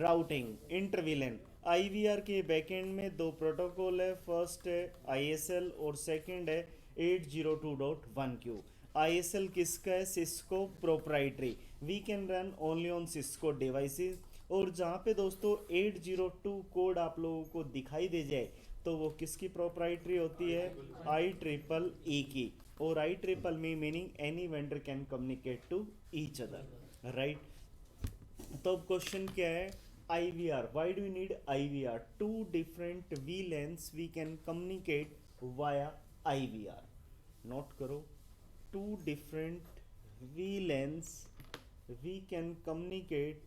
Routing इंटरवीलन। IVR के backend में दो प्रोटोकॉल है, फर्स्ट है आईएसएल और सेकंड है 802.1q। आईएसएल किसका है? Cisco proprietary. We can run only on Cisco devices. और जहाँ पे दोस्तों 802 कोड आप लोगों को दिखाई दे जाए तो वो किसकी प्रोप्राइटरी होती है? आई ट्रिपल ई की। और I triple me meaning any vendor can communicate to each other, right. तो अब क्वेश्चन क्या है? IVR. Why do we need IVR? Two different VLANs we can communicate via IVR. Note करो, two different VLANs we can communicate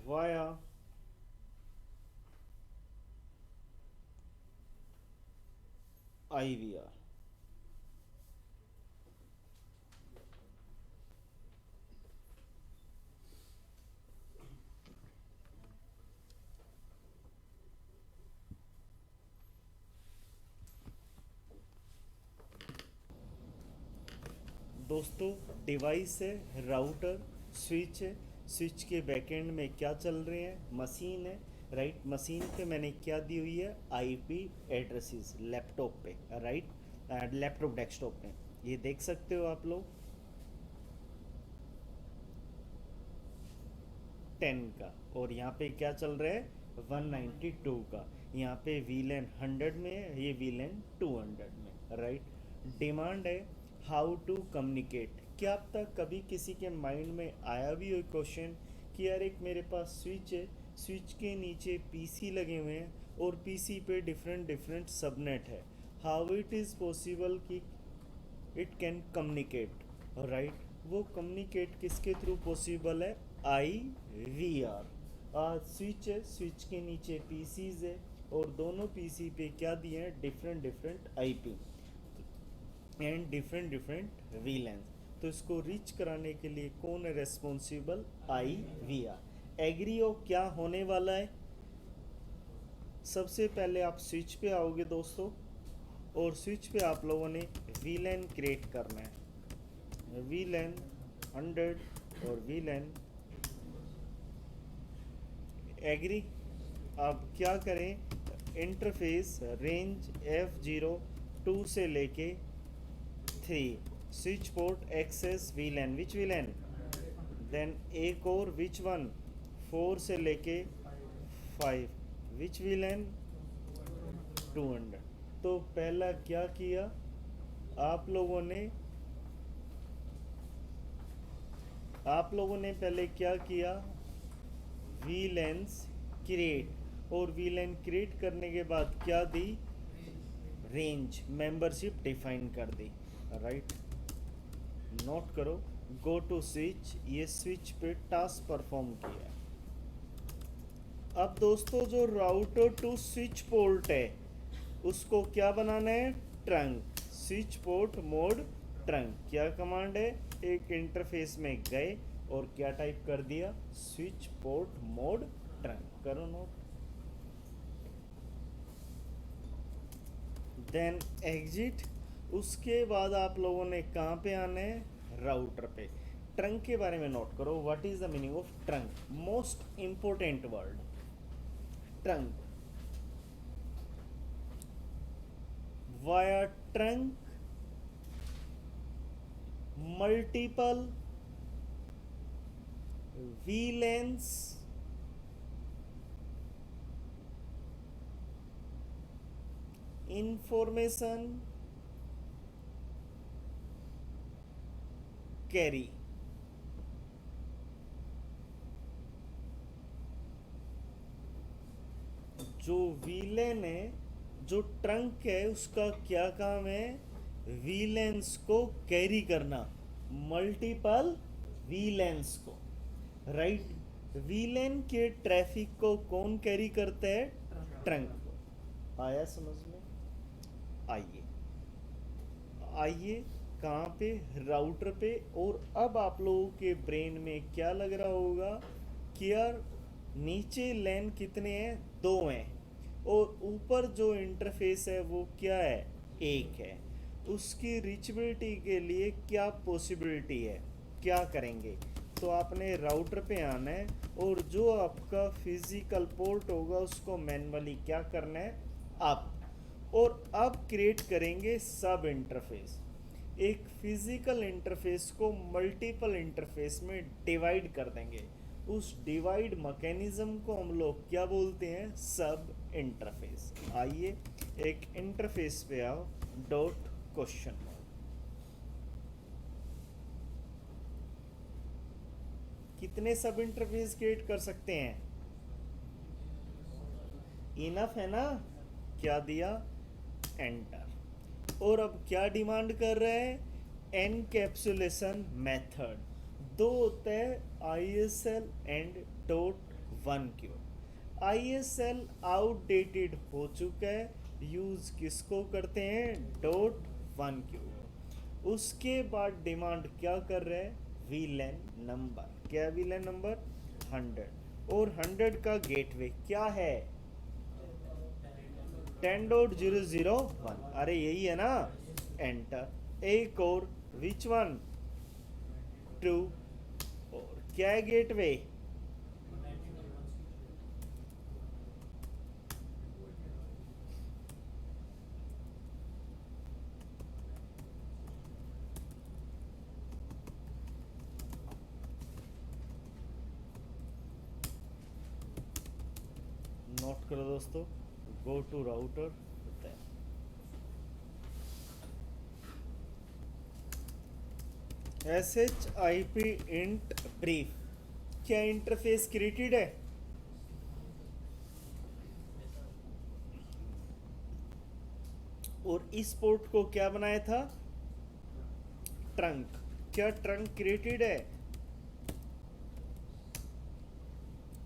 via IVR. दोस्तों device है, router, switch है। Switch के backend में क्या चल रहे हैं? मशीन है, राइट। मशीन पे मैंने क्या दी हुई है? आईपी एड्रेसेस लैपटॉप पे, राइट। लैपटॉप डेस्कटॉप पे ये देख सकते हो आप लोग, 10 का। और यहाँ पे क्या चल रहा है? 192 का। यहाँ पे वीलेन 100 में है, ये वीलेन 200 में, राइट। डिमांड है हाउ टू कम्युनिकेट। क्या अब तक कभी किसी के माइंड में आया भी हो क्वेश्चन कि यार एक मेरे पास स्विच है, स्विच के नीचे पीसी लगे हुए हैं और पीसी पे डिफरेंट डिफरेंट सबनेट है, हाउ इट इज़ पॉसिबल कि इट कैन कम्युनिकेट, राइट। वो कम्युनिकेट किसके थ्रू पॉसिबल है? आई वी आर। स्विच है, स्विच के नीचे पीसीज है और दोनों पीसी पे क्या दिए हैं? Different different IP and different different VLANs. तो इसको रीच कराने के लिए कौन है responsible? I V R. Agree हो क्या होने वाला है? सबसे पहले आप स्विच पे आओगे दोस्तों, और स्विच पे आप लोगों ने वीलैन क्रिएट करना है। वीलैन 100 और वीलैन एग्री। अब क्या करें? इंटरफेस रेंज F02 से लेके 3, स्विच पोर्ट एक्सेस वीलैन, विच वीलैन? देन एक और, विच वन? 4 से लेके 5, विच वीलैन? 200। तो पहला क्या किया आप लोगों ने पहले क्या किया? Valence create. और वीलेन क्रिएट करने के बाद क्या दी? रेंज मेंबरशिप डिफाइन कर दी, राइट। नोट करो, गो टू स्विच, ये स्विच पे टास्क परफॉर्म किया। अब दोस्तों जो राउटर टू स्विच पोर्ट है उसको क्या बनाना है? Trunk, switch port mode trunk. क्या कमांड है? एक इंटरफेस में गए और क्या टाइप कर दिया? Switch port mode trunk. करो नोट। Then exit. उसके बाद आप लोगों ने कहाँ पे आना है? राउटर पे। ट्रंक के बारे में नोट करो, what is the meaning of trunk? Most important word trunk. Via trunk multiple VLANs information carry. जो वीलेन है, जो ट्रंक है, उसका क्या काम है? वीलेंस को कैरी करना, मल्टीपल वीलेंस को, राइट। वीलेन के ट्रैफिक को कौन कैरी करता है? ट्रंक को। आया समझ में? आइए आइए कहाँ पे? राउटर पे। और अब आप लोगों के ब्रेन में क्या लग रहा होगा कि यार नीचे लैन कितने हैं? 2 हैं। और ऊपर जो इंटरफेस है वो क्या है? एक है। उसकी रीचबिलिटी के लिए क्या पॉसिबिलिटी है, क्या करेंगे? तो आपने राउटर पे आना है और जो आपका फिजिकल पोर्ट होगा उसको मैन्युअली क्या करना है, अप, और अब क्रिएट करेंगे सब इंटरफेस। एक फिजिकल इंटरफेस को मल्टीपल इंटरफेस में डिवाइड कर देंगे। उस डिवाइड मैकेनिज्म को हम लोग क्या बोलते हैं, सब इंटरफेस। आइए एक इंटरफेस पे आओ, डॉट क्वेश्चन मार्क। कितने सब इंटरफेस क्रिएट कर सकते हैं? इनफ है ना? क्या दिया, एंटर। और अब क्या डिमांड कर रहे हैं, एनकैप्सुलेशन मेथड। दो होते हैं, ISL and dot one Q. ISL outdated हो चुका है, यूज किसको करते हैं, डॉट वन क्यू। उसके बाद डिमांड क्या कर रहे हैं, वीलैन नंबर। क्या वीलैन नंबर, 100। और 100 का गेटवे क्या है, 10.001। अरे यही है ना, एंटर। एक और, विच वन, टू। और क्या है गेटवे, नोट करो दोस्तों, गो टू राउटर होता है। SHIP इंट ब्रीफ, क्या इंटरफेस क्रिएटेड है? और इस पोर्ट को क्या बनाया था, ट्रंक। क्या ट्रंक क्रिएटेड है?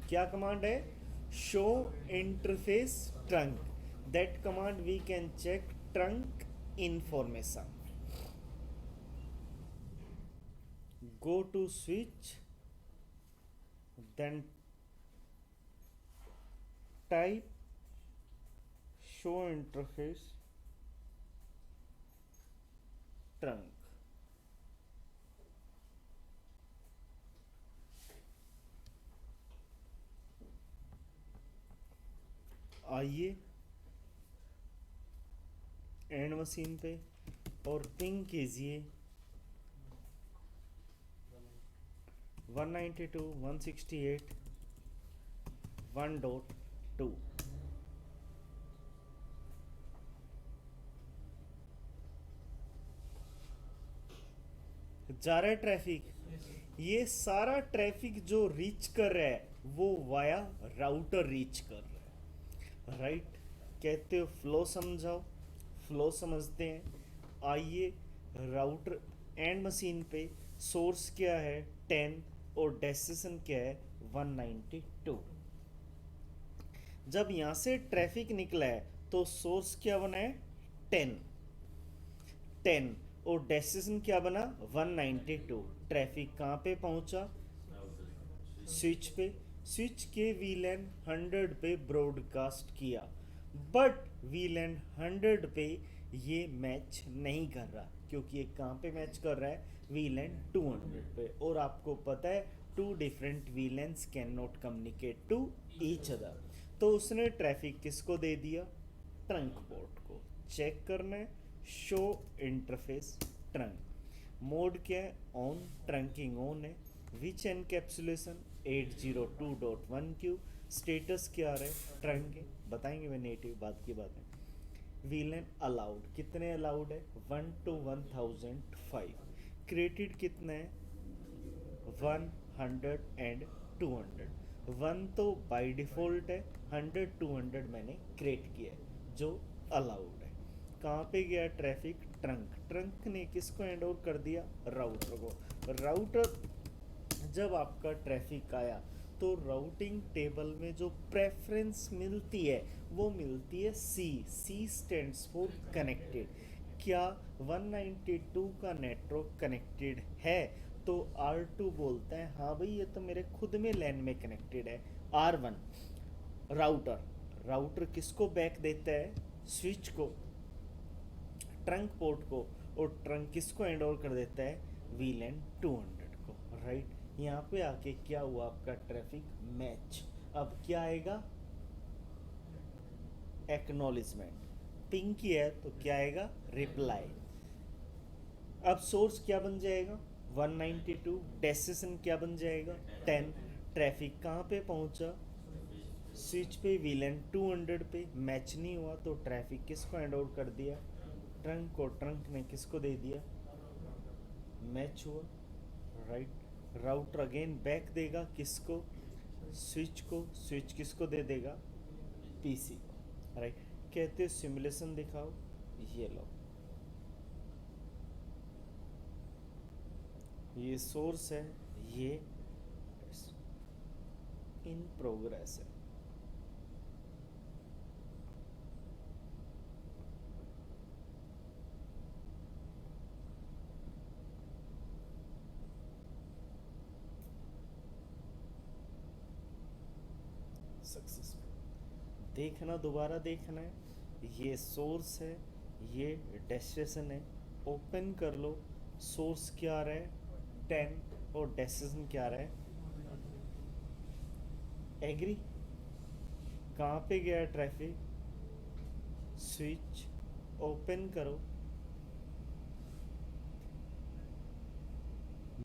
क्या कमांड है, show interface trunk. That command we can check trunk information. go to switch, then type show interface trunk। आइए एंड मशीन पे और पिंग कीजिए 192.168.1.2। जा रहा है ट्रैफिक। ये सारा ट्रैफिक जो रीच कर रहा है वो वाया राउटर रीच कर रहा है, राइट? कहते हो फ्लो समझाओ, फ्लो समझते हैं। आइए राउटर एंड मशीन पे सोर्स क्या है 10 और डेस्टिनेशन क्या है 192। जब यहाँ से ट्रैफिक निकला है तो सोर्स क्या बना है 10, 10 और डेस्टिनेशन क्या बना 192। ट्रैफिक कहाँ पे पहुंचा, स्विच पे। स्विच के वीलैन 100 पे ब्रॉडकास्ट किया, बट वीलैन 100 पे ये मैच नहीं कर रहा, क्योंकि ये कहाँ पे मैच कर रहा है, वीलैन 200 पे। और आपको पता है two different VLANs can not communicate to each other. तो उसने ट्रैफिक किसको दे दिया, ट्रंक पोर्ट को। चेक करना है, शो इंटरफेस ट्रंक। मोड क्या है, ऑन, ट्रंकिंग ऑन है। विच एनकैप्सुलेशन 802.1q। स्टेटस क्या आ रहा है, ट्रंक है, बताएंगे मैं नेटिव बात की बात है। वीलन अलाउड, कितने अलाउड है 1 to 1005। क्रिएटेड कितना है 100 एंड 200। 1 तो बाय डिफॉल्ट है, 100 200 मैंने क्रिएट किया है जो अलाउड है। कहाँ पे गया ट्रैफिक, ट्रंक। ट्रंक ने किसको हैंड ओवर कर दिया, राउटर को। राउटर जब आपका ट्रैफिक आया तो राउटिंग टेबल में जो प्रेफरेंस मिलती है वो मिलती है C. C stands for connected. क्या 192 का नेटवर्क कनेक्टेड है, तो R2 बोलता है हाँ भाई ये तो मेरे खुद में लैन में कनेक्टेड है। R1 राउटर, राउटर किसको बैक देता है, स्विच को। ट्रंक पोर्ट को, और ट्रंक किसको हैंड ओवर कर देता है, VLAN 200 को, राइट। यहाँ पे आके क्या हुआ, आपका ट्रैफिक मैच। अब क्या आएगा, एक्नॉलेजमेंट। पिंग किया है तो क्या आएगा, रिप्लाई। अब सोर्स क्या बन जाएगा, 192, डेस्टिनेशन क्या बन जाएगा, 10। ट्रैफिक कहाँ पे पहुंचा, स्विच पे, VLAN 200 पे। मैच नहीं हुआ तो ट्रैफिक किसको हैंड ओवर कर दिया, ट्रंक को। ट्रंक ने किसको दे दिया, मैच हुआ, राइट। राउटर अगेन बैक देगा किसको, स्विच को। स्विच किसको दे देगा, PC को, राइट। कहते सिमुलेशन दिखाओ, ये लो, ये सोर्स है, ये इन प्रोग्रेस है। सक्सेसफुल। देखना, दोबारा देखना है, ये सोर्स है, ये डेस्टिनेशन है। ओपन कर लो, सोर्स क्या आ रहा है 10 और डेस्टिनेशन क्या आ रहा है, एग्री। कहाँ पे गया है ट्रैफिक, स्विच। ओपन करो,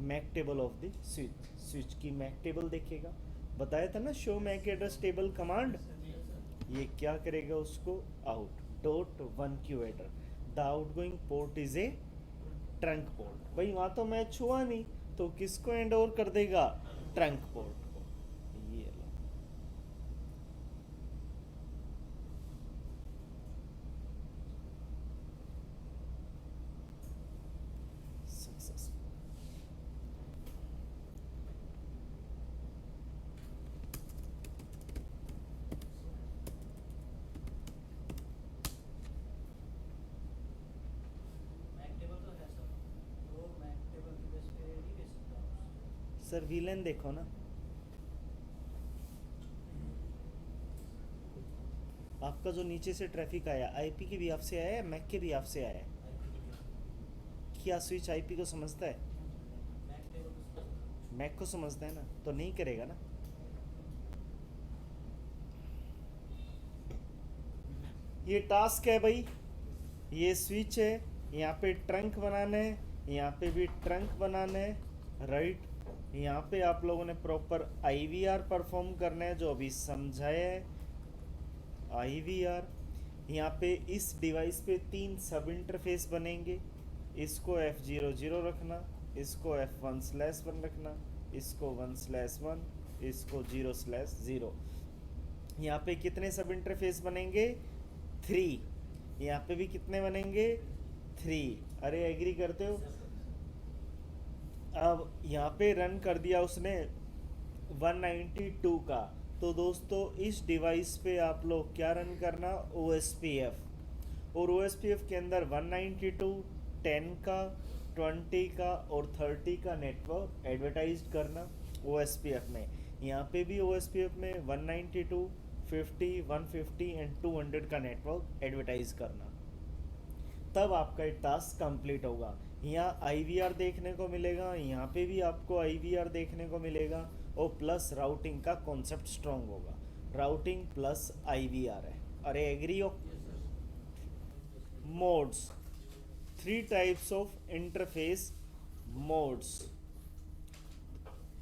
MAC table of the switch, switch की मैक टेबल देखेगा। बताया था ना, show MAC address table command, ये क्या करेगा उसको, out dot one Q header. The outgoing port is a trunk port. भाई वहां तो मैच हुआ नहीं, तो किसको हैंड ओवर कर देगा, ट्रंक पोर्ट को। ये लो, सक्सेसफुल। मैक टेबल तो है सर, तो मैक टेबल की बेस पे नहीं भेज सकता हूँ। सर VLAN देखो ना, आपका जो नीचे से ट्रैफिक आया, IP के भी आपसे आया है, मैक के भी आपसे आया है। क्या स्विच IP को समझता है, मैक टेबल को समझता हूँ। मैक को समझता है ना, तो नहीं करेगा ना। ये टास्क है भाई, ये स्विच है, यहाँ पे ट्रंक बनाना है, यहाँ पे भी ट्रंक बनाना है, राइट। यहाँ पे आप लोगों ने प्रॉपर IVR परफॉर्म करना है, जो अभी समझाया है, IVR। यहाँ पे इस डिवाइस पे 3 सब इंटरफेस बनेंगे। इसको F00 रखना, इसको F1/1 रखना, इसको 1/1, इसको 0/0। यहाँ पे कितने सब इंटरफेस बनेंगे, 3। यहाँ पे भी कितने बनेंगे, 3। अरे एग्री करते हो। अब यहाँ पे रन कर दिया उसने 192 का, तो दोस्तों इस डिवाइस पे आप लोग क्या रन करना, OSPF। और OSPF के अंदर 192, 10 का, 20 का और 30 का नेटवर्क एडवर्टाइज करना OSPF में। यहाँ पे भी OSPF में 192, 50, 150 एंड 200 का नेटवर्क एडवर्टाइज करना, तब आपका ये टास्क कंप्लीट होगा। यहाँ IVR देखने को मिलेगा, यहाँ पे भी आपको IVR देखने को मिलेगा, और प्लस राउटिंग का कॉन्सेप्ट स्ट्रॉन्ग होगा। राउटिंग प्लस IVR है, अरे एग्री हो। Modes, 3 types of interface modes.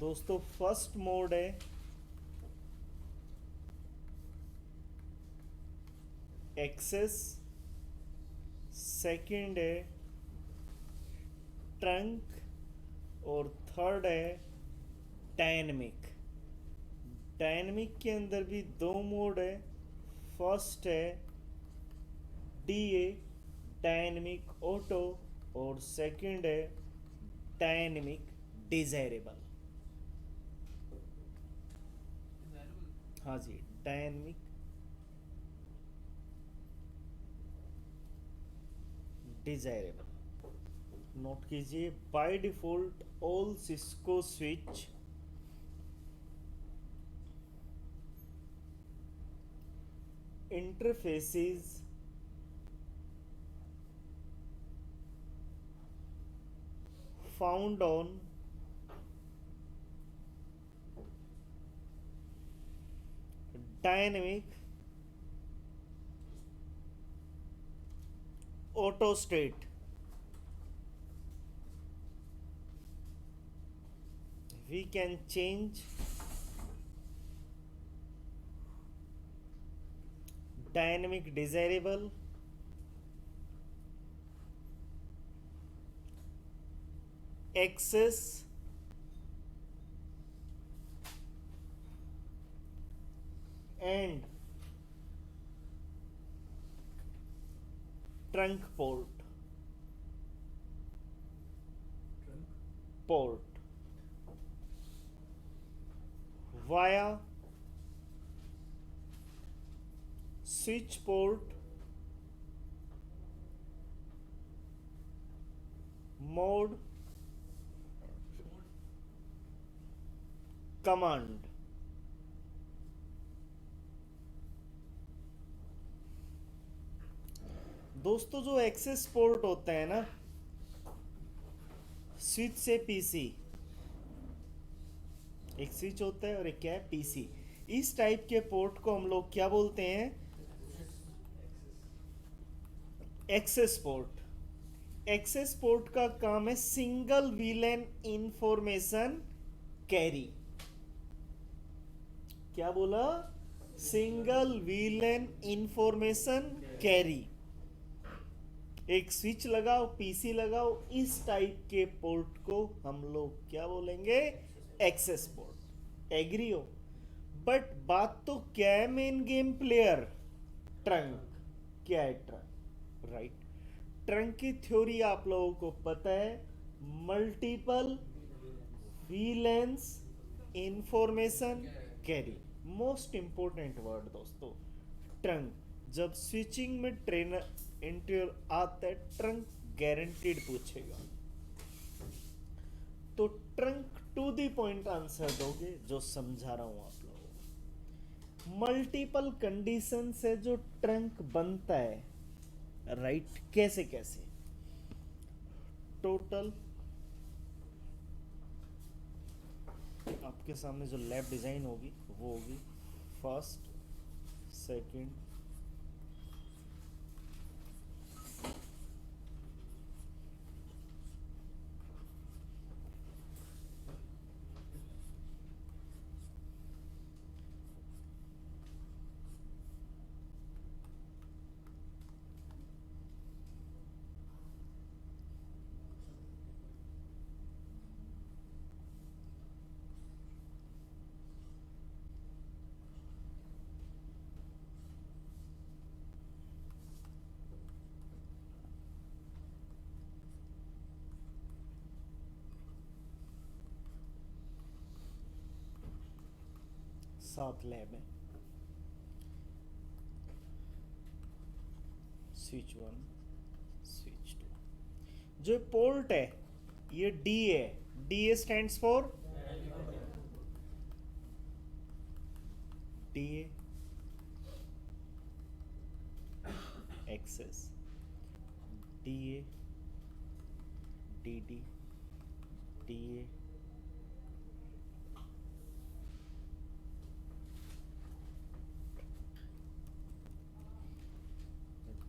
दोस्तों फर्स्ट मोड है एक्सेस, सेकंड है ट्रंक, और थर्ड है डायनेमिक। डायनेमिक के अंदर भी 2 मोड है, फर्स्ट है DA, डायनेमिक ऑटो, और सेकंड है डायनेमिक डिजायरेबल। हाँ जी, डायनेमिक डिजायरेबल। नोट कीजिए, by default all Cisco switch interfaces found on dynamic auto state. We can change dynamic desirable access and trunk port via switch port mode command. दोस्तों जो access port होता है ना switch से PC, एक switch होता है और एक क्या है पीसी, इस टाइप के पोर्ट को हम लोग क्या बोलते हैं? Access port. एक्सेस पोर्ट का काम है सिंगल वीलेन इंफॉर्मेशन कैरी। क्या बोला? Single VLAN information carry. एक स्विच लगाओ, पीसी लगाओ, इस टाइप के पोर्ट को हम लोग क्या बोलेंगे? Access port. एग्री हो? बट बात तो क्या है मेन गेम प्लेयर? ट्रंक। क्या है ट्रंक? राइट। ट्रंक की थ्योरी आप लोगों को पता है, multiple VLANs information carry. Most important word दोस्तों ट्रंक। जब स्विचिंग में ट्रेनर इंटरव्यू आता है, ट्रंक गारंटीड पूछेगा, तो trunk to the point answer दोगे जो समझा रहा हूं आप लोगों को। मल्टीपल कंडीशन से जो ट्रंक बनता है, राइट? कैसे कैसे? टोटल आपके सामने जो लैब डिजाइन होगी वो होगी फर्स्ट, सेकंड, सात लैब है। Switch one, switch two. जो पोर्ट है ये डी है। D A stands for D A access, D A D D D A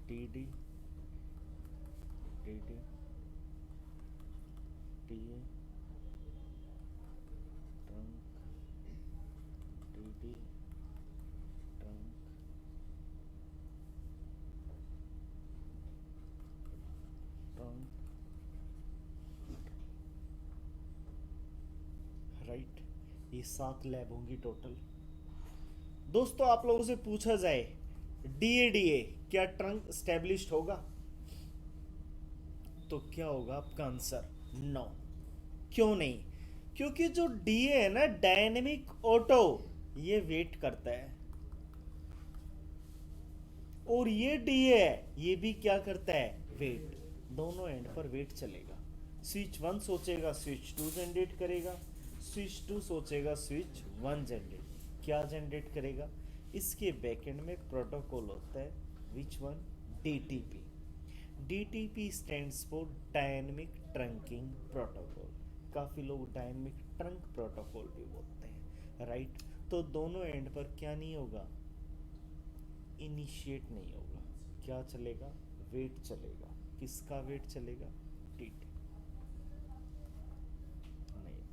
D D D D D A trunk, D D trunk, trunk, right. ये सात lab होंगी total. दोस्तों आप लोगों से पूछा जाए डीए क्या ट्रंक स्टैब्लिश्ड होगा, तो क्या होगा आपका आंसर? नो। क्यों नहीं? क्योंकि जो डीए है ना, डायनेमिक ऑटो, ये वेट करता है, और ये डीए है ये भी क्या करता है? वेट। दोनों एंड पर वेट चलेगा। स्विच वन सोचेगा स्विच टू जनरेट करेगा, स्विच टू सोचेगा स्विच वन जनरेट। क्या जनरेट करेगा? इसके बैकएंड में प्रोटोकॉल होता है which one? DTP. DTP stands for dynamic trunking protocol, काफ़ी लोग डायनेमिक ट्रंक प्रोटोकॉल भी बोलते हैं, राइट। तो दोनों एंड पर क्या नहीं होगा, इनिशिएट नहीं होगा, क्या चलेगा, वेट चलेगा। किसका वेट चलेगा, टीटी नहीं।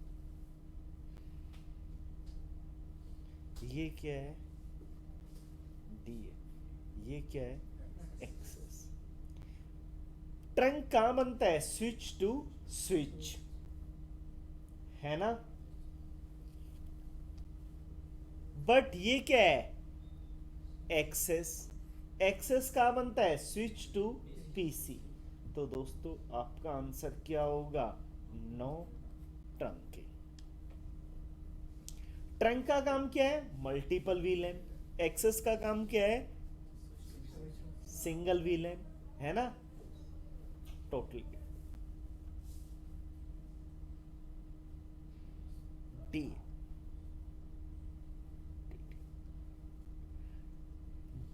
ये क्या है, डी है, ये क्या है, एक्सेस। ट्रंक कहां बनता है, स्विच टू स्विच, है ना। बट ये क्या है, एक्सेस। एक्सेस कहां बनता है, स्विच टू पीसी। तो दोस्तों आपका आंसर क्या होगा, नो ट्रंकिंग। ट्रंक का काम क्या है, मल्टीपल वीलेन। एक्सेस का काम क्या है, सिंगल वीलेन, है ना। टोटल डी,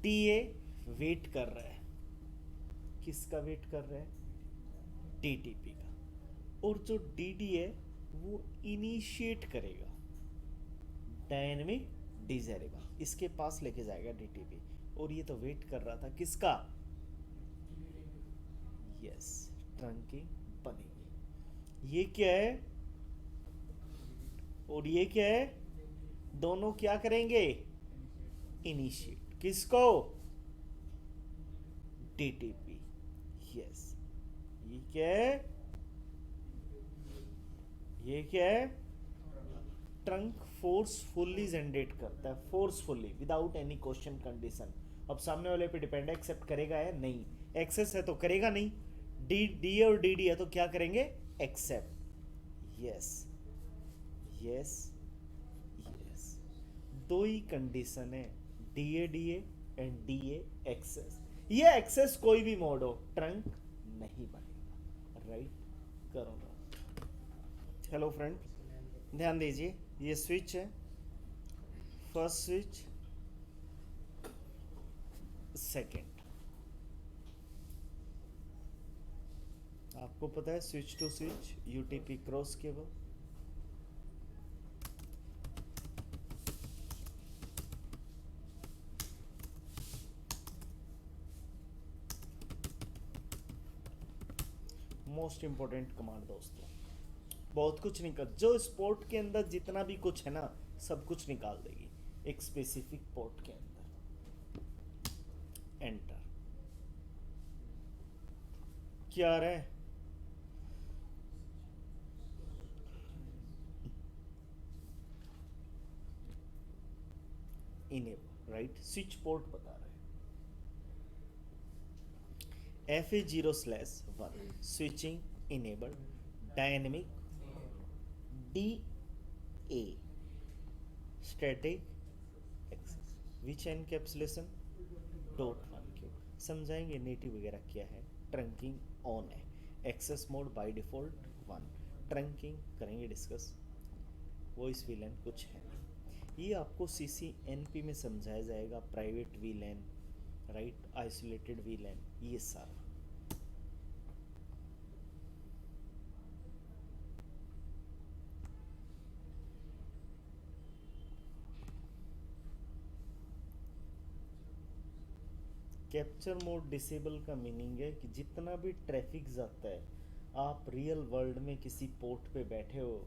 डीए वेट कर रहा है, किसका वेट कर रहा है, डीटीपी का। और जो डीडी है वो इनिशिएट करेगा डायनेमिक डिजायरेबल, इसके पास लेके जाएगा डीटीपी। और ये तो वेट कर रहा था किसका, यस, ट्रंकिंग बनेगी। ये क्या है और ये क्या है, दोनों क्या करेंगे, इनिशिएट, किसको, डीटीपी, यस। ये क्या है, ये क्या है, ट्रंक फोर्सफुली जनरेट करता है, forcefully without any question condition. अब सामने वाले पे डिपेंड है, एक्सेप्ट करेगा या नहीं। एक्सेस है तो करेगा नहीं, डी डी और डी डी है तो क्या करेंगे, एक्सेप्ट, यस यस यस। दो ही कंडीशन है, D A and D A access. ये एक्सेस कोई भी मोड हो, ट्रंक नहीं बनेगा, राइट। करो ना। हेलो फ्रेंड, ध्यान दीजिए, ये स्विच है, फर्स्ट स्विच, सेकंड। आपको पता है switch to switch, UTP cross cable. Most important command दोस्तों, बहुत कुछ निकल, जो स्पोर्ट के अंदर जितना भी कुछ है ना, सब कुछ निकाल देगी एक स्पेसिफिक पोर्ट के अंदर। एंटर, क्या आ रहा है, इनेबल, राइट, स्विच पोर्ट बता रहे हैं। FA0/1 switching enable dynamic DA static access which encapsulation .1 Q. समझाएंगे नेटिव वगैरह क्या है। ट्रंकिंग ऑन है, access mode by default 1, trunking करेंगे डिस्कस। वॉइस वीलैन कुछ है नहीं, ये आपको CCNP में समझाया जाएगा, private VLAN, right, isolated VLAN, ये सारा। कैप्चर मोड डिसेबल का मीनिंग है कि जितना भी ट्रैफिक जाता है, आप रियल वर्ल्ड में किसी पोर्ट पे बैठे हो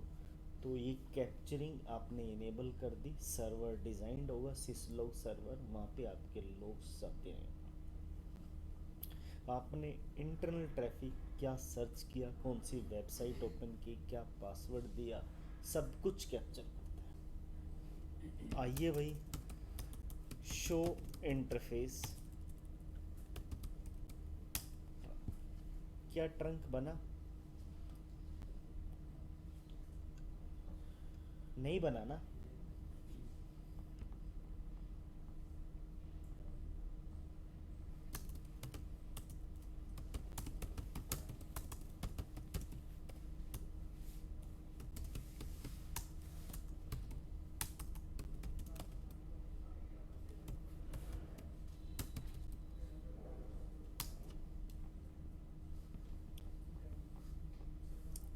तो ये कैप्चरिंग आपने इनेबल कर दी, सर्वर डिजाइंड होगा, सिसलॉग सर्वर, वहाँ पे आपके लोग जाते हैं। आपने इंटरनल ट्रैफिक क्या सर्च किया, कौन सी वेबसाइट ओपन की, क्या पासवर्ड दिया, सब कुछ कैप्चर करता है। आइए भाई, शो इंटरफेस, क्या ट्रंक बना, नहीं बना ना।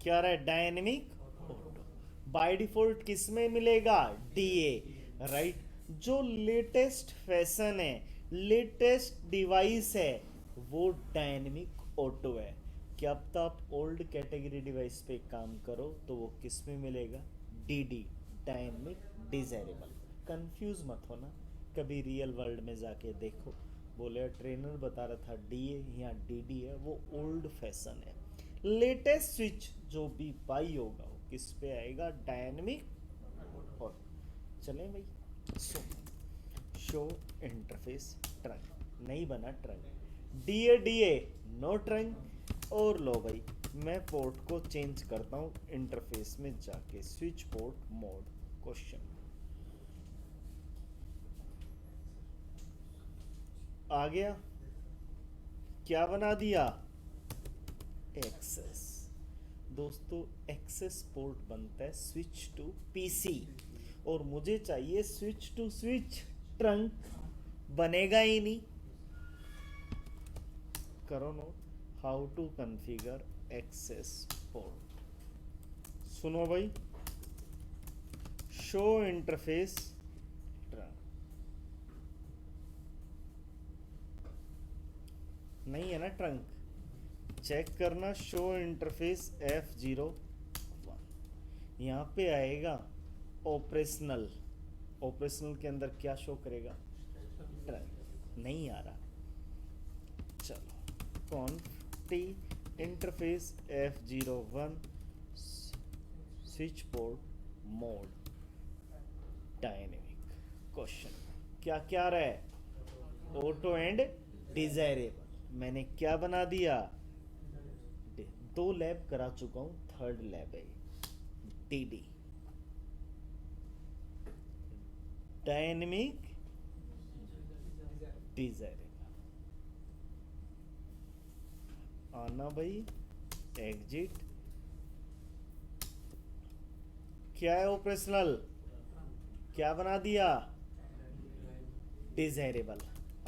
क्या रहा है, डायनेमिक ऑटो। बाय डिफॉल्ट किस में मिलेगा, डीए, राइट। जो लेटेस्ट फैशन है, लेटेस्ट डिवाइस है, वो डायनेमिक ऑटो है। क्या अब तो आप ओल्ड कैटेगरी डिवाइस पे काम करो तो वो किस में मिलेगा, डीडी, डायनेमिक डिजायरेबल। कंफ्यूज मत होना, कभी रियल वर्ल्ड में जाके देखो, बोले ट्रेनर बता रहा था डीए, यहाँ डीडी है, वो ओल्ड फैशन है। लेटेस्ट स्विच जो भी बाई होगा वो किस पे आएगा, डायनेमिक। और चलें भाई, सो शो इंटरफेस ट्रंक नहीं बना trunk, D A D A no trunk. और लो भाई, मैं पोर्ट को चेंज करता हूँ इंटरफेस में जाके, स्विच पोर्ट मोड क्वेश्चन आ गया, क्या बना दिया, एक्सेस। दोस्तों एक्सेस पोर्ट बनता है स्विच टू पीसी, और मुझे चाहिए स्विच टू स्विच ट्रंक, बनेगा ही नहीं। करो note, how to configure access port. सुनो भाई, शो इंटरफेस ट्रंक, नहीं है ना ट्रंक, चेक करना, शो इंटरफेस F01, यहाँ पे आएगा ऑपरेशनल। ऑपरेशनल के अंदर क्या शो करेगा, ट्रंक, नहीं आ रहा। चलो conf T interface F01 switch port mode dynamic question, क्या क्या रहा है, ऑटो एंड डिजायरेबल। मैंने क्या बना दिया, दो लैब करा चुका हूं, थर्ड लैब है डीडी, डायनेमिक डिजायरेबल। आना भाई, एग्जिट, क्या है ऑपरेशनल, क्या बना दिया, डिजायरेबल।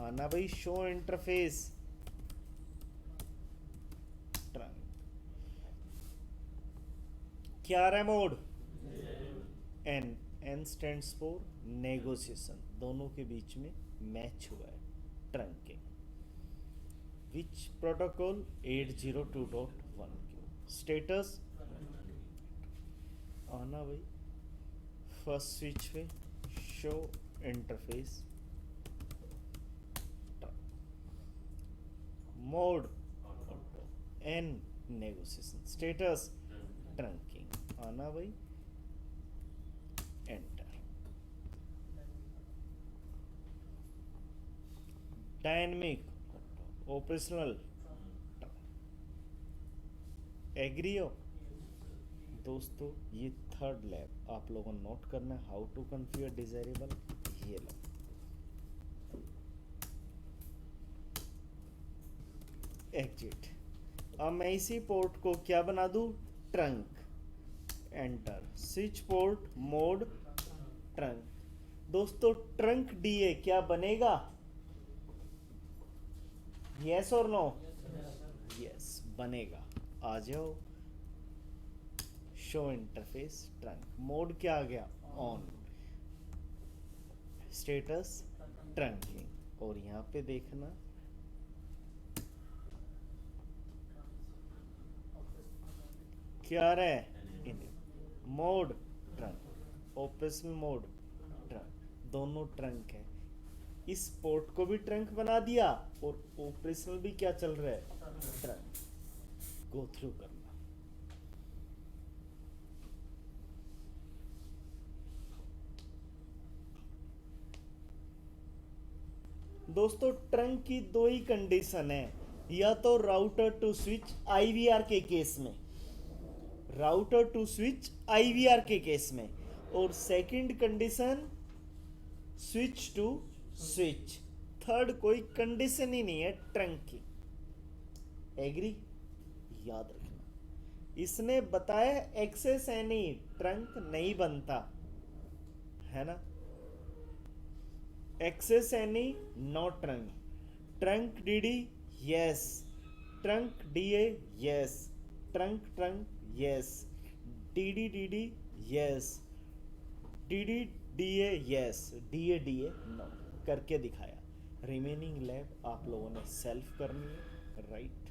आना भाई, शो इंटरफेस ट्रंक, क्या रहा है mode, N, N stands for negotiation, दोनों के बीच में मैच हुआ है, ट्रंकिंग। विच प्रोटोकॉल 802.1q, स्टेटस। आना भाई, फर्स्ट स्विच पे show interface mode auto, N negotiation, status trunking. आना भाई, एंटर, डायनेमिक ऑपरेशनल, एग्री हो। दोस्तों ये थर्ड लैब आप लोगों ने नोट करना है, हाउ टू कॉन्फ़िगर डिजायरेबल, ये लो। एग्जिट, अब मैं इसी पोर्ट को क्या बना दूं, trunk, enter, switch port mode trunk. दोस्तों ट्रंक डीए क्या बनेगा, यस और नो, यस बनेगा। आ जाओ, शो इंटरफेस ट्रंक, मोड क्या आ गया, ऑन, स्टेटस ट्रंकिंग। और यहाँ पे देखना, क्या रहा है, mode trunk, operational mode trunk, दोनों ट्रंक है। इस पोर्ट को भी ट्रंक बना दिया और ऑपरेशनल भी क्या चल रहा है, ट्रंक। गो थ्रू करना। दोस्तों ट्रंक की दो ही कंडीशन है, या तो राउटर टू स्विच आईवीआर के केस में, राउटर टू स्विच आईवीआर के केस में, और second condition switch to switch. Third कोई कंडीशन ही नहीं है ट्रंक की, एग्री, याद रखना। इसने बताया एक्सेस एनी ट्रंक नहीं बनता है ना, access any no trunk, trunk D D yes, trunk D A yes, trunk trunk yes, D yes, D A yes, D A no, करके दिखाया। रिमेनिंग लैब आप लोगों ने सेल्फ करनी है, राइट।